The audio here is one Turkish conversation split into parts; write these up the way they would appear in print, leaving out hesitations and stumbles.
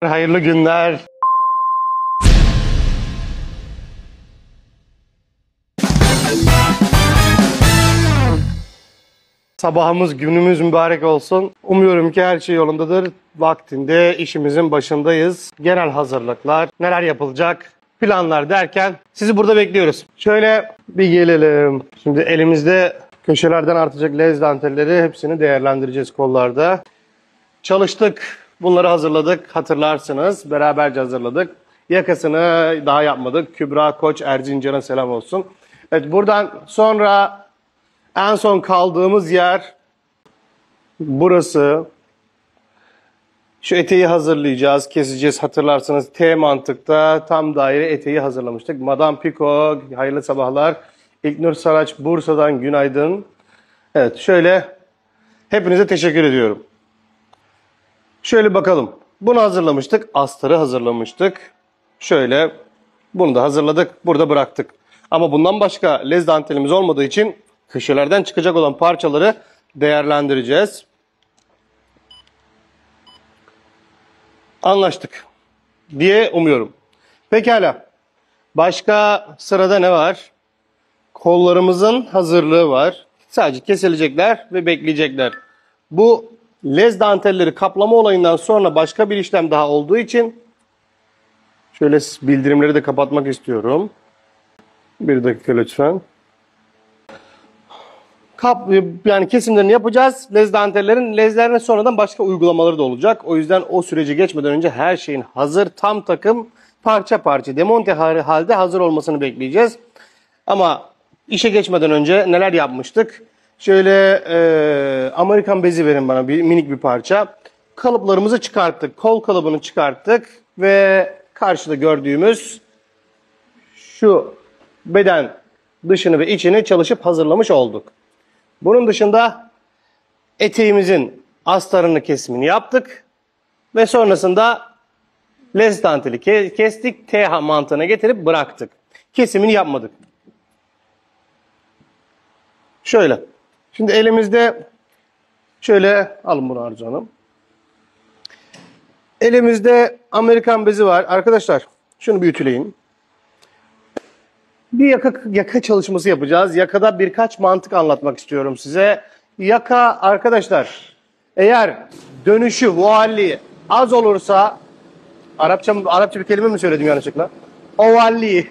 Hayırlı günler. Sabahımız, günümüz mübarek olsun. Umuyorum ki her şey yolundadır. Vaktinde işimizin başındayız. Genel hazırlıklar, neler yapılacak, planlar derken sizi burada bekliyoruz. Şöyle bir gelelim. Şimdi elimizde köşelerden artacak lez dantelleri hepsini değerlendireceğiz kollarda. Çalıştık. Bunları hazırladık. Hatırlarsınız. Beraberce hazırladık. Yakasını daha yapmadık. Kübra Koç Erzincan'a selam olsun. Evet, buradan sonra en son kaldığımız yer burası. Şu eteği hazırlayacağız, keseceğiz. Hatırlarsınız T mantıkta tam daire eteği hazırlamıştık. Madame Pico, hayırlı sabahlar. İlknur Saraç, Bursa'dan günaydın. Evet, şöyle hepinize teşekkür ediyorum. Şöyle bakalım. Bunu hazırlamıştık. Astarı hazırlamıştık. Şöyle bunu da hazırladık. Burada bıraktık. Ama bundan başka lez dantelimiz olmadığı için köşelerden çıkacak olan parçaları değerlendireceğiz. Anlaştık diye umuyorum. Pekala. Başka sırada ne var? Kollarımızın hazırlığı var. Sadece kesilecekler ve bekleyecekler. Bu lez dantelleri kaplama olayından sonra başka bir işlem daha olduğu için şöyle bildirimleri de kapatmak istiyorum. Bir dakika lütfen. Yani kesimlerini yapacağız. Lez dantellerin lezlerine sonradan başka uygulamaları da olacak. O yüzden o süreci geçmeden önce her şeyin hazır, tam takım, parça parça, demonte halde hazır olmasını bekleyeceğiz. Ama işe geçmeden önce neler yapmıştık? Şöyle Amerikan bezi verin bana, minik bir parça. Kalıplarımızı çıkarttık. Kol kalıbını çıkarttık ve karşıda gördüğümüz şu beden dışını ve içini çalışıp hazırlamış olduk. Bunun dışında eteğimizin astarını kesimini yaptık ve sonrasında lez danteli kestik, T mantığına getirip bıraktık. Kesimini yapmadık. Şöyle. Şimdi elimizde şöyle alın bunu Arzu Hanım. Elimizde Amerikan bezi var. Arkadaşlar şunu bir ütüleyin. Bir yaka çalışması yapacağız. Yakada birkaç mantık anlatmak istiyorum size. Yaka arkadaşlar eğer dönüşü, vualli az olursa Arapça bir kelime mi söyledim yanlışlıkla? Ovalli.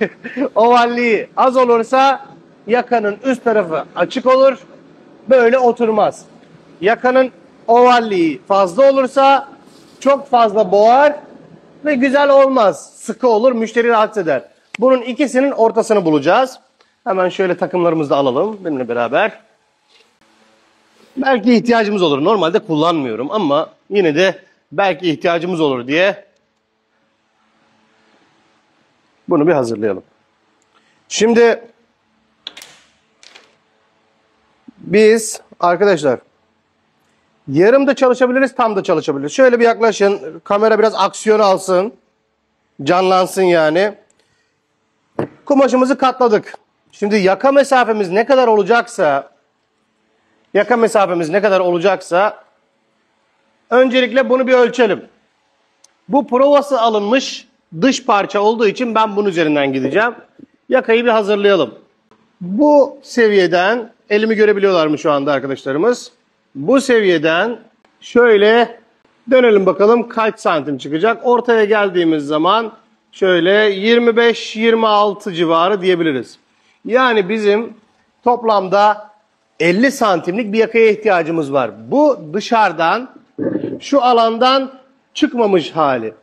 Ovalli az olursa yakanın üst tarafı açık olur. Böyle oturmaz. Yakanın ovalliği fazla olursa çok fazla boğar ve güzel olmaz. Sıkı olur, müşteri rahatsız eder. Bunun ikisinin ortasını bulacağız. Hemen şöyle takımlarımızı da alalım benimle beraber. Belki ihtiyacımız olur. Normalde kullanmıyorum ama yine de belki ihtiyacımız olur diye bunu bir hazırlayalım. Şimdi biz arkadaşlar yarım da çalışabiliriz, tam da çalışabiliriz. Şöyle bir yaklaşın. Kamera biraz aksiyon alsın. Canlansın yani. Kumaşımızı katladık. Şimdi yaka mesafemiz ne kadar olacaksa öncelikle bunu bir ölçelim. Bu provası alınmış dış parça olduğu için ben bunun üzerinden gideceğim. Yakayı bir hazırlayalım. Bu seviyeden elimi görebiliyorlar mı şu anda arkadaşlarımız? Bu seviyeden şöyle dönelim bakalım kaç santim çıkacak. Ortaya geldiğimiz zaman şöyle 25-26 civarı diyebiliriz. Yani bizim toplamda 50 santimlik bir yakaya ihtiyacımız var. Bu dışarıdan, şu alandan çıkmamış hali.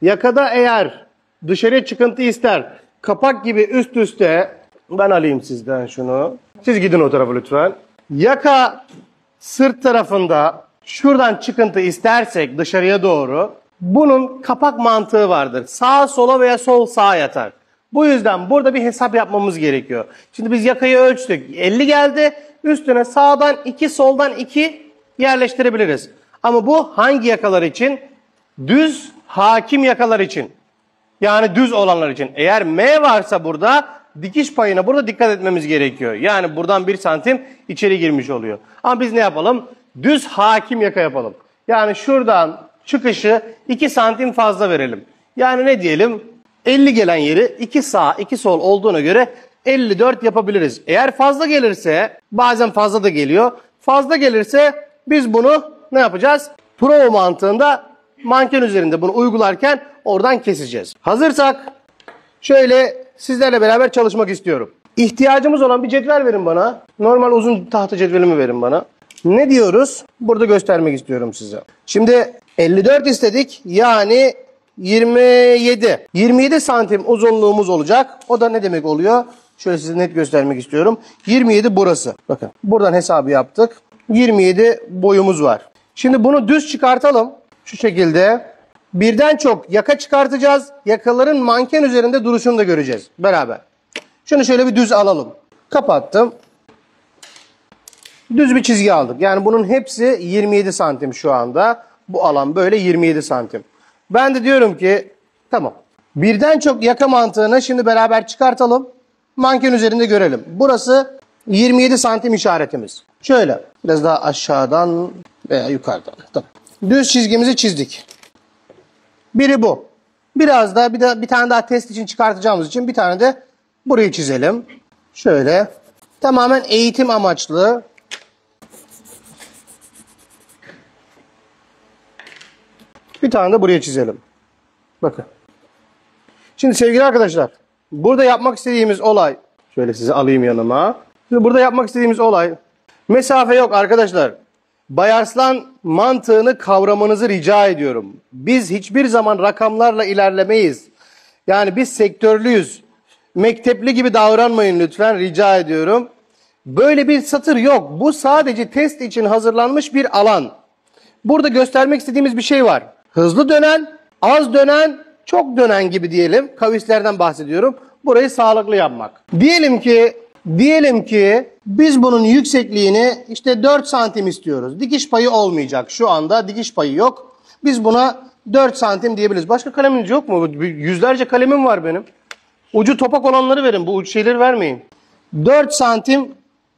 Yakada eğer dışarıya çıkıntı ister, kapak gibi üst üste, ben alayım sizden şunu. Siz gidin o tarafa lütfen. Yaka sırt tarafında şuradan çıkıntı istersek dışarıya doğru, bunun kapak mantığı vardır. Sağa sola veya sol sağa yatar. Bu yüzden burada bir hesap yapmamız gerekiyor. Şimdi biz yakayı ölçtük. 50 geldi. Üstüne sağdan 2, soldan 2 yerleştirebiliriz. Ama bu hangi yakalar için? Düz, hakim yakalar için. Yani düz olanlar için. Eğer M varsa burada dikiş payına burada dikkat etmemiz gerekiyor. Yani buradan 1 santim içeri girmiş oluyor. Ama biz ne yapalım? Düz hakim yaka yapalım. Yani şuradan çıkışı 2 santim fazla verelim. Yani ne diyelim? 50 gelen yeri 2 sağ 2 sol olduğuna göre 54 yapabiliriz. Eğer fazla gelirse, bazen fazla da geliyor. Fazla gelirse biz bunu ne yapacağız? Prova mantığında manken üzerinde bunu uygularken oradan keseceğiz. Hazırsak şöyle sizlerle beraber çalışmak istiyorum. İhtiyacımız olan bir cetvel verin bana. Normal uzun tahta cetvelimi verin bana. Ne diyoruz? Burada göstermek istiyorum size. Şimdi 54 istedik. Yani 27. 27 santim uzunluğumuz olacak. O da ne demek oluyor? Şöyle size net göstermek istiyorum. 27 burası. Bakın buradan hesabı yaptık. 27 boyumuz var. Şimdi bunu düz çıkartalım. Şu şekilde. Birden çok yaka çıkartacağız. Yakaların manken üzerinde duruşunu da göreceğiz beraber. Şunu şöyle bir düz alalım. Kapattım. Düz bir çizgi aldık. Yani bunun hepsi 27 santim şu anda. Bu alan böyle 27 santim. Ben de diyorum ki tamam. Birden çok yaka mantığını şimdi beraber çıkartalım. Manken üzerinde görelim. Burası 27 santim işaretimiz. Şöyle biraz daha aşağıdan veya yukarıdan. Tamam. Düz çizgimizi çizdik. Biri bu. Biraz daha bir tane daha test için çıkartacağımız için bir tane de burayı çizelim. Şöyle. Tamamen eğitim amaçlı. Bir tane de buraya çizelim. Bakın. Şimdi sevgili arkadaşlar, burada yapmak istediğimiz olay, şöyle sizi alayım yanıma. Şimdi burada yapmak istediğimiz olay, mesafe yok arkadaşlar. Bayarslan mantığını kavramanızı rica ediyorum. Biz hiçbir zaman rakamlarla ilerlemeyiz. Yani biz sektörlüyüz. Mektepli gibi davranmayın lütfen, rica ediyorum. Böyle bir satır yok. Bu sadece test için hazırlanmış bir alan. Burada göstermek istediğimiz bir şey var. Hızlı dönen, az dönen, çok dönen gibi diyelim. Kavislerden bahsediyorum. Burayı sağlıklı yapmak. Diyelim ki biz bunun yüksekliğini işte 4 santim istiyoruz. Dikiş payı olmayacak. Şu anda dikiş payı yok. Biz buna 4 santim diyebiliriz. Başka kaleminiz yok mu? Yüzlerce kalemim var benim. Ucu topak olanları verin. Bu uç şeyleri vermeyin. 4 santim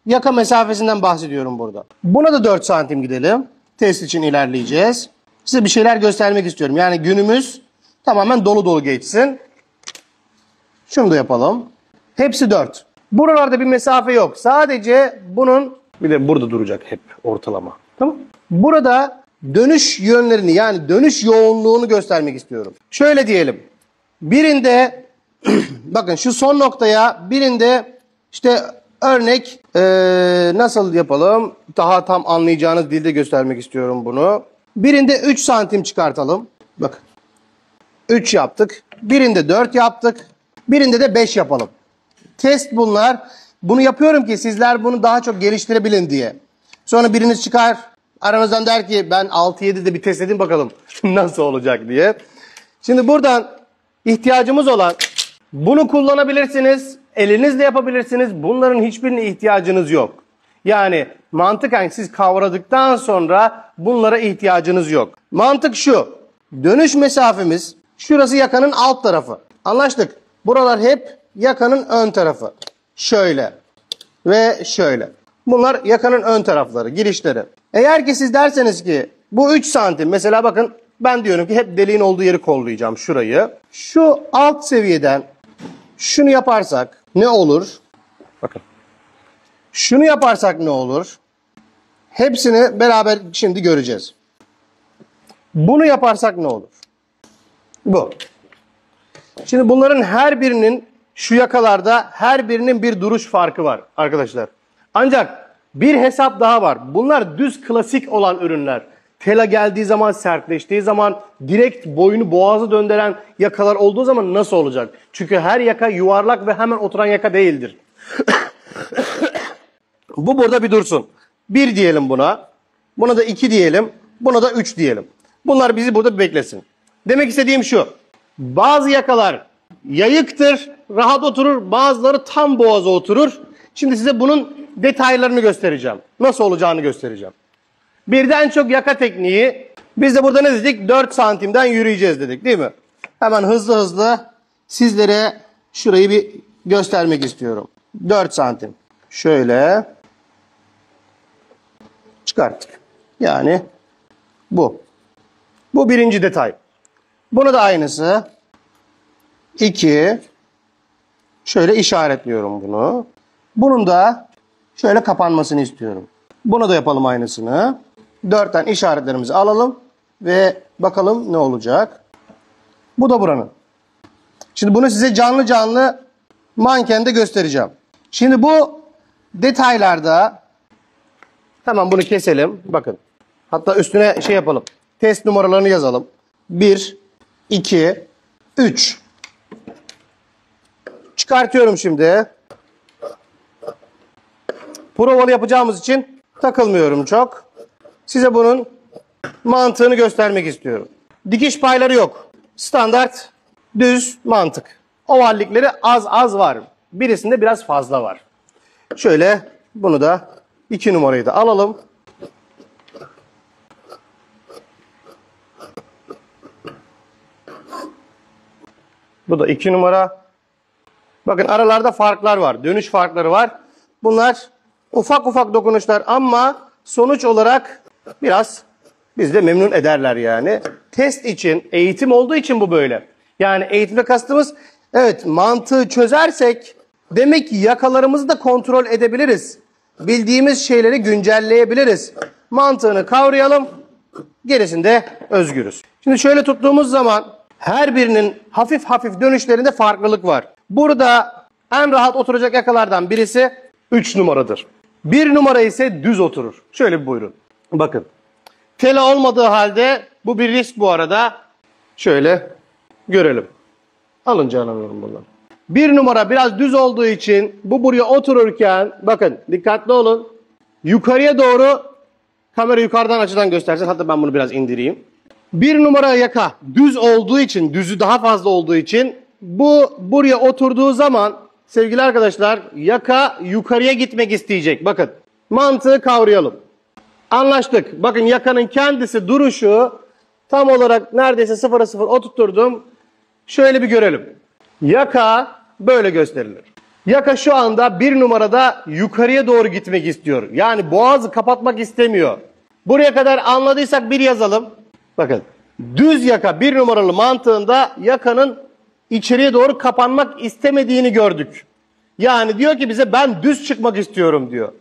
yaka mesafesinden bahsediyorum burada. Buna da 4 santim gidelim. Test için ilerleyeceğiz. Size bir şeyler göstermek istiyorum. Yani günümüz tamamen dolu dolu geçsin. Şunu da yapalım. Hepsi 4. Buralarda bir mesafe yok. Sadece bunun bir de burada duracak hep ortalama. Tamam. Burada dönüş yönlerini yani dönüş yoğunluğunu göstermek istiyorum. Şöyle diyelim. Birinde bakın şu son noktaya birinde işte örnek nasıl yapalım? Daha tam anlayacağınız dilde göstermek istiyorum bunu. Birinde 3 santim çıkartalım. Bakın. 3 yaptık. Birinde 4 yaptık. Birinde de 5 yapalım. Test bunlar. Bunu yapıyorum ki sizler bunu daha çok geliştirebilin diye. Sonra biriniz çıkar aranızdan der ki ben 6-7'de bir test edin bakalım nasıl olacak diye. Şimdi buradan ihtiyacımız olan bunu kullanabilirsiniz. Elinizle yapabilirsiniz. Bunların hiçbirine ihtiyacınız yok. Yani mantıken siz kavradıktan sonra bunlara ihtiyacınız yok. Mantık şu. Dönüş mesafemiz şurası yakanın alt tarafı. Anlaştık. Buralar hep yakanın ön tarafı. Şöyle ve şöyle. Bunlar yakanın ön tarafları, girişleri. Eğer ki siz derseniz ki bu 3 santim mesela bakın ben diyorum ki hep deliğin olduğu yeri kollayacağım şurayı. Şu alt seviyeden şunu yaparsak ne olur? Bakın. Şunu yaparsak ne olur? Hepsini beraber şimdi göreceğiz. Bunu yaparsak ne olur? Bu. Şimdi bunların her birinin şu yakalarda her birinin bir duruş farkı var arkadaşlar. Ancak bir hesap daha var. Bunlar düz klasik olan ürünler. Tela geldiği zaman, sertleştiği zaman, direkt boyunu boğazı döndüren yakalar olduğu zaman nasıl olacak? Çünkü her yaka yuvarlak ve hemen oturan yaka değildir. Bu burada bir dursun. 1 diyelim buna. Buna da 2 diyelim. Buna da 3 diyelim. Bunlar bizi burada bir beklesin. Demek istediğim şu. Bazı yakalar yayıktır, rahat oturur. Bazıları tam boğaza oturur. Şimdi size bunun detaylarını göstereceğim. Nasıl olacağını göstereceğim. Birden çok yaka tekniği. Biz de burada ne dedik? 4 santimden yürüyeceğiz dedik değil mi? Hemen hızlı hızlı sizlere şurayı bir göstermek istiyorum. 4 santim. Şöyle çıkarttık. Yani bu. Bu birinci detay. Bunu da aynısı. 2. Şöyle işaretliyorum bunu. Bunun da şöyle kapanmasını istiyorum. Bunu da yapalım aynısını. 4'ten işaretlerimizi alalım ve bakalım ne olacak. Bu da buranın. Şimdi bunu size canlı canlı mankende göstereceğim. Şimdi bu detaylarda hemen bunu keselim. Bakın. Hatta üstüne şey yapalım. Test numaralarını yazalım. 1, 2, 3. Çıkartıyorum şimdi. Provalı yapacağımız için takılmıyorum çok. Size bunun mantığını göstermek istiyorum. Dikiş payları yok. Standart düz mantık. Ovallikleri az az var. Birisinde biraz fazla var. Şöyle bunu da 2 numarayı da alalım. Bu da 2 numara. Bakın aralarda farklar var. Dönüş farkları var. Bunlar ufak ufak dokunuşlar ama sonuç olarak biraz bizi de memnun ederler yani. Test için, eğitim olduğu için bu böyle. Yani eğitimde kastımız evet mantığı çözersek demek ki yakalarımızı da kontrol edebiliriz. Bildiğimiz şeyleri güncelleyebiliriz. Mantığını kavrayalım. Gerisinde özgürüz. Şimdi şöyle tuttuğumuz zaman her birinin hafif hafif dönüşlerinde farklılık var. Burada en rahat oturacak yakalardan birisi 3 numaradır. 1 numara ise düz oturur. Şöyle bir buyurun. Bakın. Tele olmadığı halde bu bir risk bu arada. Şöyle görelim. Alınca anlamıyorum bundan. 1 numara biraz düz olduğu için bu buraya otururken bakın dikkatli olun. Yukarıya doğru kamera yukarıdan açıdan göstersin. Hatta ben bunu biraz indireyim. 1 numara yaka düz olduğu için, düzü daha fazla olduğu için bu buraya oturduğu zaman sevgili arkadaşlar yaka yukarıya gitmek isteyecek. Bakın mantığı kavrayalım. Anlaştık. Bakın yakanın kendisi duruşu tam olarak neredeyse 0'a 0 oturtturdum. Şöyle bir görelim. Yaka böyle gösterilir. Yaka şu anda 1 numarada yukarıya doğru gitmek istiyor. Yani boğazı kapatmak istemiyor. Buraya kadar anladıysak bir yazalım. Bakın düz yaka 1 numaralı mantığında yakanın içeriye doğru kapanmak istemediğini gördük. Yani diyor ki bize ben düz çıkmak istiyorum diyor.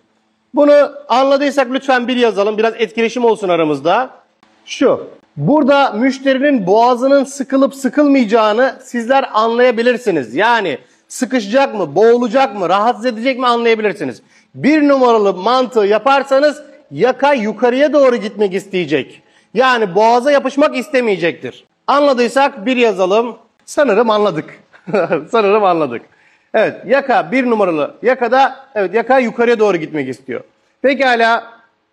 Bunu anladıysak lütfen bir yazalım. Biraz etkileşim olsun aramızda. Şu. Burada müşterinin boğazının sıkılıp sıkılmayacağını sizler anlayabilirsiniz. Yani sıkışacak mı, boğulacak mı, rahatsız edecek mi anlayabilirsiniz. 1 numaralı mantığı yaparsanız yaka yukarıya doğru gitmek isteyecek. Yani boğaza yapışmak istemeyecektir. Anladıysak bir yazalım. Sanırım anladık. Sanırım anladık. Evet yaka 1 numaralı yakada evet yaka yukarıya doğru gitmek istiyor. Pekala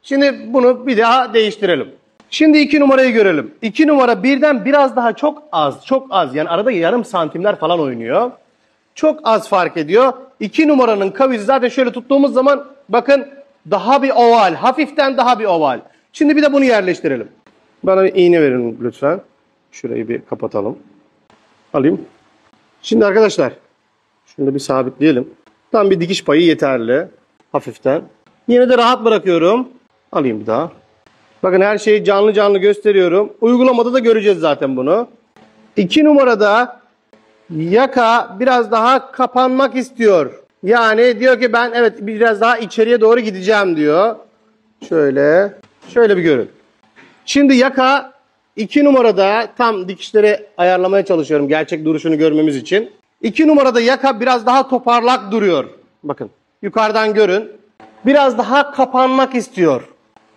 şimdi bunu bir daha değiştirelim. Şimdi 2 numarayı görelim. 2 numara birden biraz daha çok az yani arada yarım santimler falan oynuyor. Çok az fark ediyor. 2 numaranın kavizi zaten şöyle tuttuğumuz zaman bakın daha bir oval, hafiften daha bir oval. Şimdi bir de bunu yerleştirelim. Bana bir iğne verin lütfen. Şurayı bir kapatalım. Alayım. Şimdi arkadaşlar şunu da bir sabitleyelim. Tam bir dikiş payı yeterli. Hafiften. Yine de rahat bırakıyorum. Alayım bir daha. Bakın her şeyi canlı canlı gösteriyorum. Uygulamada da göreceğiz zaten bunu. 2 numarada yaka biraz daha kapanmak istiyor. Yani diyor ki ben evet biraz daha içeriye doğru gideceğim diyor. Şöyle bir görün. Şimdi yaka 2 numarada tam dikişleri ayarlamaya çalışıyorum gerçek duruşunu görmemiz için. 2 numarada yaka biraz daha toparlak duruyor. Bakın yukarıdan görün. Biraz daha kapanmak istiyor.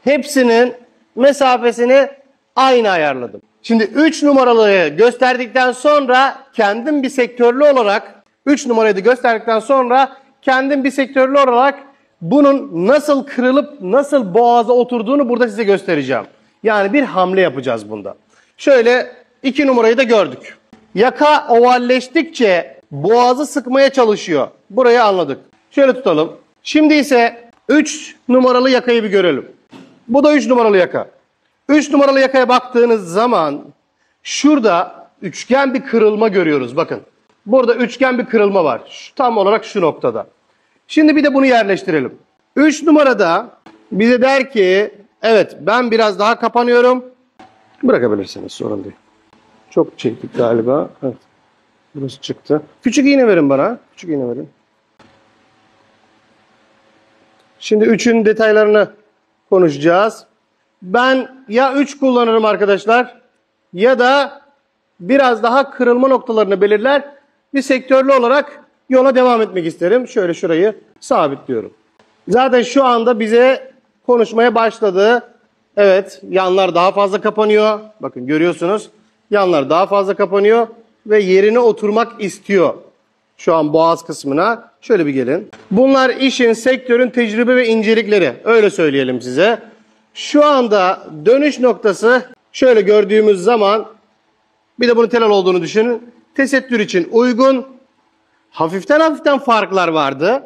Hepsinin mesafesini aynı ayarladım. Şimdi 3 numaralıyı gösterdikten sonra kendim bir sektörlü olarak 3 numarayı da gösterdikten sonra kendim bir sektörlü olarak bunun nasıl kırılıp nasıl boğaza oturduğunu burada size göstereceğim. Yani bir hamle yapacağız bunda. Şöyle 2 numarayı da gördük. Yaka ovalleştikçe boğazı sıkmaya çalışıyor. Burayı anladık. Şöyle tutalım. Şimdi ise 3 numaralı yakayı bir görelim. Bu da 3 numaralı yaka. 3 numaralı yakaya baktığınız zaman şurada üçgen bir kırılma görüyoruz. Bakın. Burada üçgen bir kırılma var. Tam olarak şu noktada. Şimdi bir de bunu yerleştirelim. 3 numarada bize der ki evet ben biraz daha kapanıyorum. Bırakabilirsiniz, sorun değil. Çok çektik galiba. Evet. Burası çıktı. Küçük iğne verin bana. Küçük iğne verin. Şimdi 3'ün detaylarını konuşacağız. Ben ya 3 kullanırım arkadaşlar ya da biraz daha kırılma noktalarını belirler. Bir sektörlü olarak yola devam etmek isterim. Şöyle şurayı sabitliyorum. Zaten şu anda bize konuşmaya başladı. Evet, yanlar daha fazla kapanıyor. Bakın görüyorsunuz. Yanlar daha fazla kapanıyor ve yerine oturmak istiyor. Şu an boğaz kısmına. Şöyle bir gelin. Bunlar işin, sektörün tecrübe ve incelikleri. Öyle söyleyelim size. Şu anda dönüş noktası şöyle gördüğümüz zaman, bir de bunun telal olduğunu düşünün. Tesettür için uygun. Hafiften farklar vardı.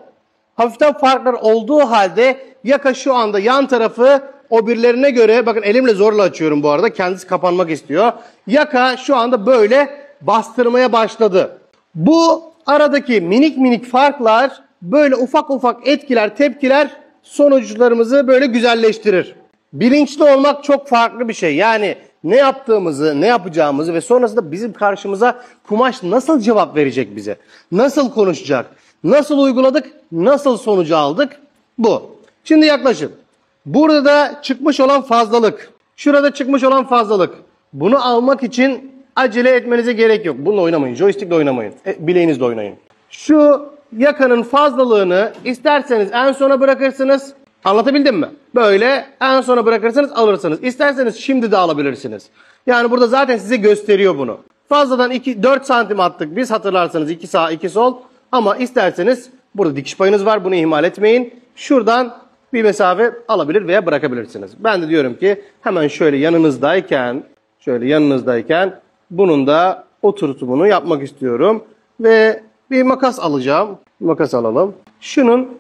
Hafiften farklar olduğu halde yaka şu anda yan tarafı o birilerine göre, bakın elimle zorla açıyorum bu arada, kendisi kapanmak istiyor. Yaka şu anda böyle bastırmaya başladı. Bu aradaki minik farklar böyle ufak etkiler, tepkiler sonuçlarımızı böyle güzelleştirir. Bilinçli olmak çok farklı bir şey. Yani ne yaptığımızı, ne yapacağımızı ve sonrasında bizim karşımıza kumaş nasıl cevap verecek bize? Nasıl konuşacak? Nasıl uyguladık? Nasıl sonucu aldık? Bu. Şimdi yaklaşın. Burada da çıkmış olan fazlalık. Şurada çıkmış olan fazlalık. Bunu almak için acele etmenize gerek yok. Bununla oynamayın. Joystickle oynamayın. Bileğinizle oynayın. Şu yakanın fazlalığını isterseniz en sona bırakırsınız. Anlatabildim mi? Böyle en sona bırakırsanız alırsınız. İsterseniz şimdi de alabilirsiniz. Yani burada zaten size gösteriyor bunu. Fazladan 4 santim attık biz, hatırlarsanız 2 sağ 2 sol. Ama isterseniz burada dikiş payınız var, bunu ihmal etmeyin. Şuradan bir mesafe alabilir veya bırakabilirsiniz. Ben de diyorum ki hemen şöyle yanınızdayken bunun da oturtumunu yapmak istiyorum. Ve bir makas alacağım. Makas alalım. Şunun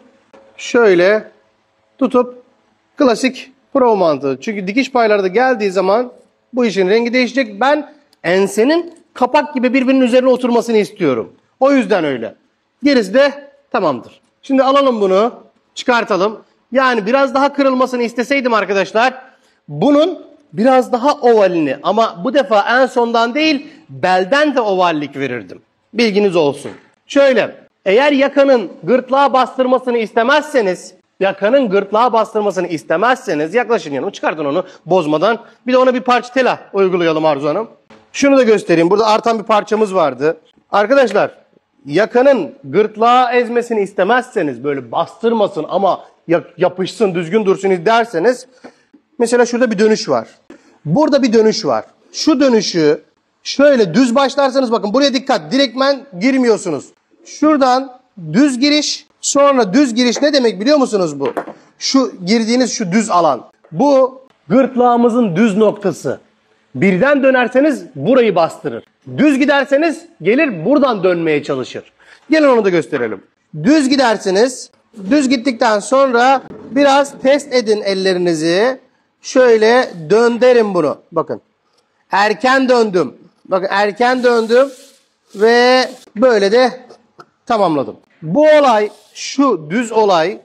şöyle tutup klasik prova mantığı. Çünkü dikiş payları da geldiği zaman bu işin rengi değişecek. Ben ensenin kapak gibi birbirinin üzerine oturmasını istiyorum. O yüzden öyle. Gerisi de tamamdır. Şimdi alalım bunu, çıkartalım. Yani biraz daha kırılmasını isteseydim arkadaşlar, bunun biraz daha ovalini, ama bu defa en sondan değil belden de ovallik verirdim. Bilginiz olsun. Şöyle, eğer yakanın gırtlağa bastırmasını istemezseniz yaklaşın yanıma, çıkartın onu bozmadan. Bir de ona bir parça tela uygulayalım Arzu Hanım. Şunu da göstereyim. Burada artan bir parçamız vardı. Arkadaşlar, yakanın gırtlağa ezmesini istemezseniz, böyle bastırmasın ama yapışsın, düzgün dursun derseniz, mesela şurada bir dönüş var. Burada bir dönüş var. Şu dönüşü şöyle düz başlarsanız, bakın buraya dikkat, direktmen girmiyorsunuz. Şuradan düz giriş, sonra düz giriş ne demek biliyor musunuz bu? Şu girdiğiniz şu düz alan. Bu gırtlağımızın düz noktası. Birden dönerseniz burayı bastırır. Düz giderseniz gelir buradan dönmeye çalışır. Gelin onu da gösterelim. Düz gidersiniz. Düz gittikten sonra biraz test edin ellerinizi. Şöyle döndürün bunu. Bakın. Erken döndüm. Bakın erken döndüm ve böyle de tamamladım. Bu olay, şu düz olay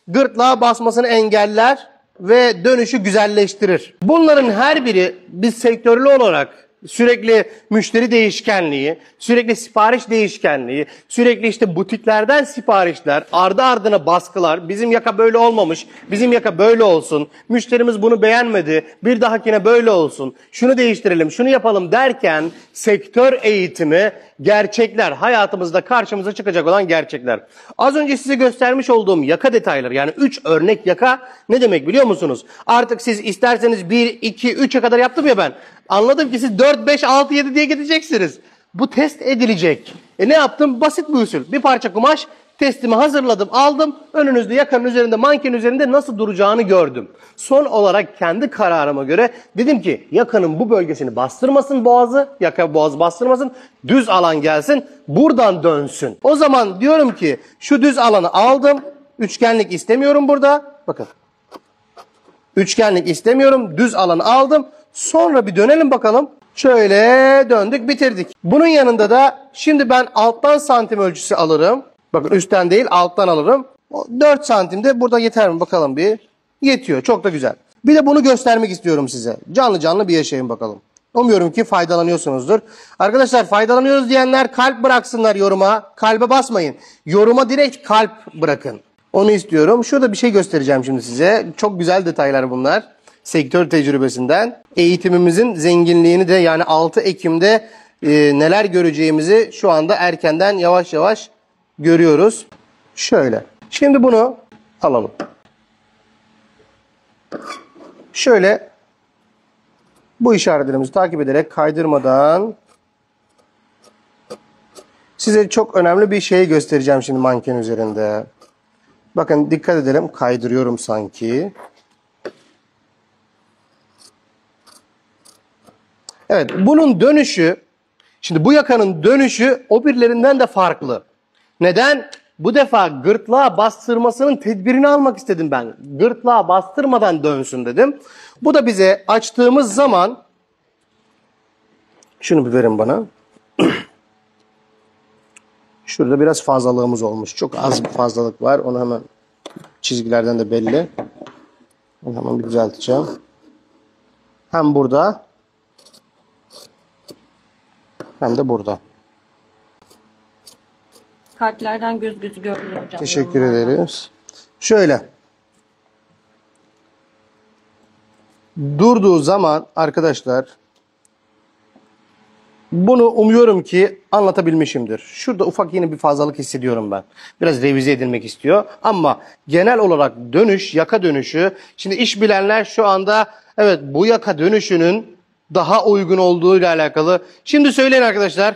gırtlağa basmasını engeller ve dönüşü güzelleştirir. Bunların her biri biz sektörlü olarak sürekli müşteri değişkenliği, sürekli sipariş değişkenliği, sürekli işte butiklerden siparişler, ardı ardına baskılar, bizim yaka böyle olmamış, bizim yaka böyle olsun, müşterimiz bunu beğenmedi, bir dahakine böyle olsun, şunu değiştirelim, şunu yapalım derken sektör eğitimi, gerçekler, hayatımızda karşımıza çıkacak olan gerçekler. Az önce size göstermiş olduğum yaka detayları, yani 3 örnek yaka ne demek biliyor musunuz? Artık siz isterseniz 1, 2, 3'e kadar yaptım ya ben. Anladım ki siz 4, 5, 6, 7 diye gideceksiniz. Bu test edilecek. Ne yaptım? Basit bir usul. Bir parça kumaş, testimi hazırladım, aldım. Önünüzde yakanın üzerinde, manken üzerinde nasıl duracağını gördüm. Son olarak kendi kararıma göre dedim ki yakanın bu bölgesini bastırmasın boğazı, yaka boğazı bastırmasın, düz alan gelsin, buradan dönsün. O zaman diyorum ki şu düz alanı aldım, üçgenlik istemiyorum burada. Bakın. Üçgenlik istemiyorum, düz alanı aldım. Sonra bir dönelim bakalım. Şöyle döndük, bitirdik. Bunun yanında da şimdi ben alttan santim ölçüsü alırım. Bakın üstten değil, alttan alırım. 4 santim de burada yeter mi bakalım bir. Yetiyor, çok da güzel. Bir de bunu göstermek istiyorum size. Canlı canlı bir yaşayın bakalım. Umuyorum ki faydalanıyorsunuzdur. Arkadaşlar faydalanıyoruz diyenler kalp bıraksınlar yoruma. Kalbe basmayın. Yoruma direkt kalp bırakın. Onu istiyorum. Şurada bir şey göstereceğim şimdi size. Çok güzel detaylar bunlar. Sektör tecrübesinden. Eğitimimizin zenginliğini de yani 6 Ekim'de neler göreceğimizi şu anda erkenden yavaş yavaş görüyoruz. Şöyle. Şimdi bunu alalım. Şöyle bu işaretlerimizi takip ederek kaydırmadan size çok önemli bir şey göstereceğim şimdi manken üzerinde. Bakın dikkat edelim. Kaydırıyorum sanki. Evet, bunun dönüşü, şimdi bu yakanın dönüşü o birilerinden de farklı. Neden? Bu defa gırtlağa bastırmasının tedbirini almak istedim ben. Gırtlağa bastırmadan dönsün dedim. Bu da bize açtığımız zaman, şunu bir verin bana. Şurada biraz fazlalığımız olmuş. Çok az bir fazlalık var. Onu hemen çizgilerden de belli. Onu hemen bir düzelteceğim. Hem burada hem de burada. Kalplerden göz gözü görmüyor hocam. Teşekkür ederiz. Şöyle. Durduğu zaman arkadaşlar bunu umuyorum ki anlatabilmişimdir. Şurada ufak yine bir fazlalık hissediyorum ben. Biraz revize edilmek istiyor. Ama genel olarak dönüş, yaka dönüşü. Şimdi iş bilenler şu anda evet bu yaka dönüşünün daha uygun olduğuyla alakalı. Şimdi söyleyin arkadaşlar.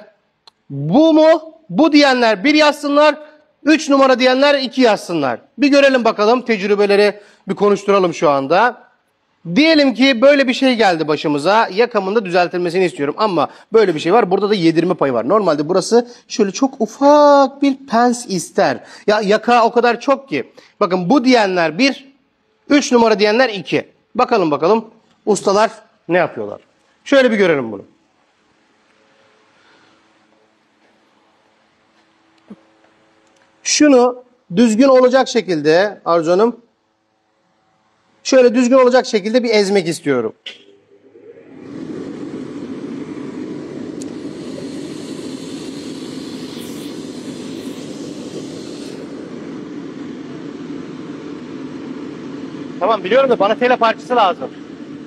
Bu mu? Bu diyenler 1 yazsınlar. 3 numara diyenler 2 yazsınlar. Bir görelim bakalım tecrübeleri bir konuşturalım şu anda. Diyelim ki böyle bir şey geldi başımıza. Yakamında düzeltilmesini istiyorum ama böyle bir şey var. Burada da yedirme payı var. Normalde burası şöyle çok ufak bir pens ister. Ya yaka o kadar çok ki. Bakın bu diyenler 1, 3 numara diyenler 2. Bakalım ustalar ne yapıyorlar. Şöyle bir görelim bunu. Şunu düzgün olacak şekilde Arzu Hanım, şöyle düzgün olacak şekilde bir ezmek istiyorum. Tamam biliyorum da bana tela parçası lazım.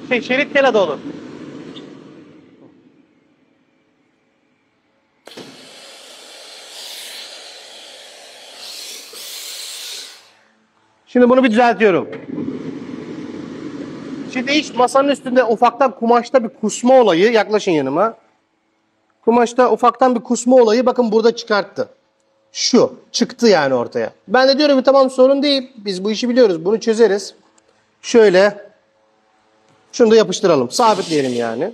Şerit tela da olur. Şimdi bunu bir düzeltiyorum. Şimdi iş masanın üstünde ufaktan kumaşta bir kusma olayı. Yaklaşın yanıma. Kumaşta ufaktan bir kusma olayı bakın burada çıkarttı. Şu çıktı yani ortaya. Ben de diyorum ki tamam sorun değil. Biz bu işi biliyoruz. Bunu çözeriz. Şöyle şunu da yapıştıralım. Sabitleyelim yani.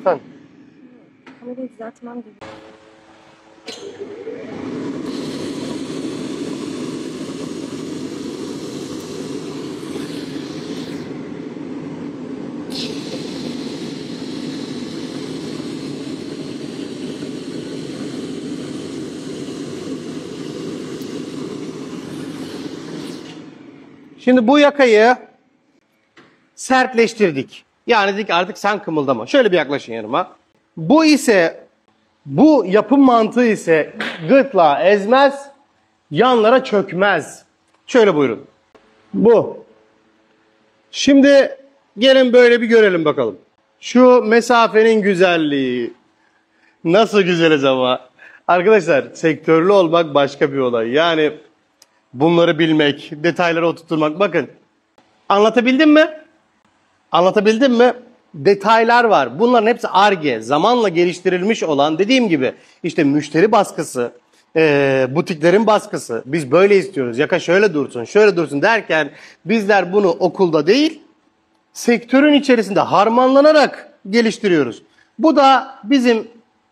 Efendim? Kamerayı düzeltmem gibi. Şimdi bu yakayı sertleştirdik. Yani dedik artık sen kımıldama. Şöyle bir yaklaşın yanıma. Bu ise, bu yapım mantığı ise gırtlağı ezmez, yanlara çökmez. Şöyle buyurun. Bu. Şimdi gelin böyle bir görelim bakalım. Şu mesafenin güzelliği. Nasıl güzeliz ama. Arkadaşlar sektörlü olmak başka bir olay. Yani bunları bilmek, detayları oturtmak. Bakın anlatabildim mi? Anlatabildim mi? Detaylar var. Bunların hepsi Ar-Ge. Zamanla geliştirilmiş olan dediğim gibi işte müşteri baskısı, butiklerin baskısı. Biz böyle istiyoruz. Yaka şöyle dursun, şöyle dursun derken bizler bunu okulda değil, sektörün içerisinde harmanlanarak geliştiriyoruz. Bu da bizim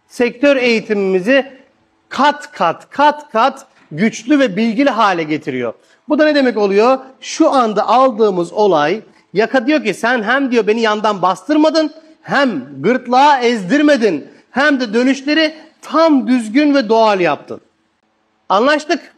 sektör eğitimimizi kat kat güçlü ve bilgili hale getiriyor. Bu da ne demek oluyor? Şu anda aldığımız olay, yaka diyor ki sen hem diyor beni yandan bastırmadın, hem gırtlağa ezdirmedin, hem de dönüşleri tam düzgün ve doğal yaptın. Anlaştık.